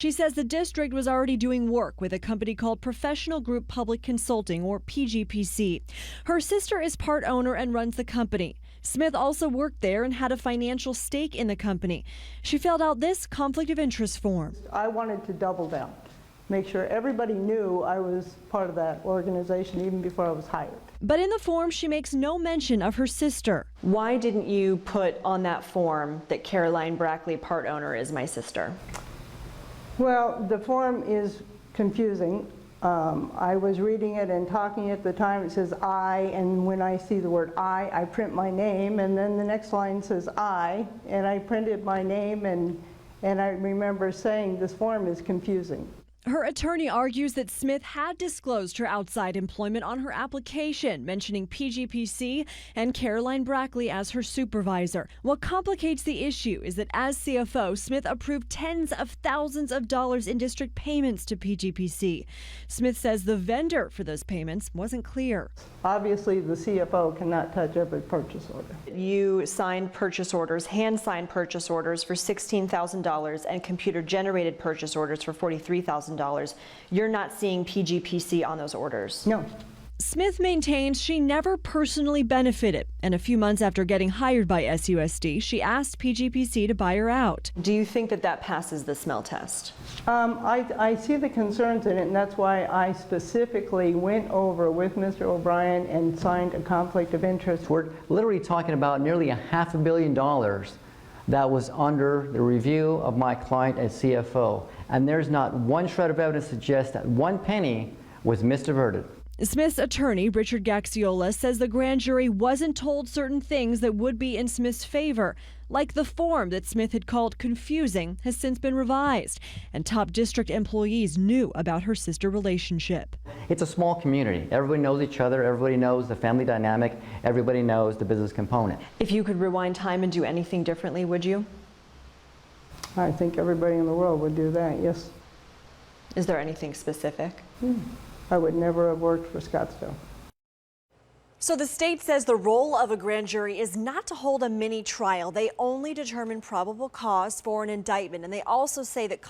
She says the district was already doing work with a company called Professional Group Public Consulting, or PGPC. Her sister is part owner and runs the company. Smith also worked there and had a financial stake in the company. She filled out this conflict of interest form. I wanted to double down, make sure everybody knew I was part of that organization even before I was hired. But in the form, she makes no mention of her sister. Why didn't you put on that form that Caroline Brackley, part owner, is my sister? Well, the form is confusing. I was reading it and talking at the time. It says I, and when I see the word I print my name, and then the next line says I, and I printed my name, and I remember saying this form is confusing. Her attorney argues that Smith had disclosed her outside employment on her application, mentioning PGPC and Caroline Brackley as her supervisor. What complicates the issue is that as CFO, Smith approved tens of thousands of dollars in district payments to PGPC. Smith says the vendor for those payments wasn't clear. Obviously, the CFO cannot touch every purchase order. You signed purchase orders, hand-signed purchase orders for $16,000 and computer-generated purchase orders for $43,000. You're not seeing PGPC on those orders? No. Smith maintains she never personally benefited, and a few months after getting hired by SUSD, she asked PGPC to buy her out. Do you think that that passes the smell test? I see the concerns in it, and that's why I specifically went over with Mr. O'Brien and signed a conflict of interest. We're literally talking about nearly $500 million that was under the review of my client as CFO. And there's not one shred of evidence to suggest that one penny was misdiverted. Smith's attorney, Richard Gaxiola, says the grand jury wasn't told certain things that would be in Smith's favor, like the form that Smith had called confusing has since been revised, and top district employees knew about her sister relationship. It's a small community. Everybody knows each other. Everybody knows the family dynamic. Everybody knows the business component. If you could rewind time and do anything differently, would you? I think everybody in the world would do that, yes. Is there anything specific? I would never have worked for Scottsdale. So the state says the role of a grand jury is not to hold a mini trial. They only determine probable cause for an indictment, and they also say that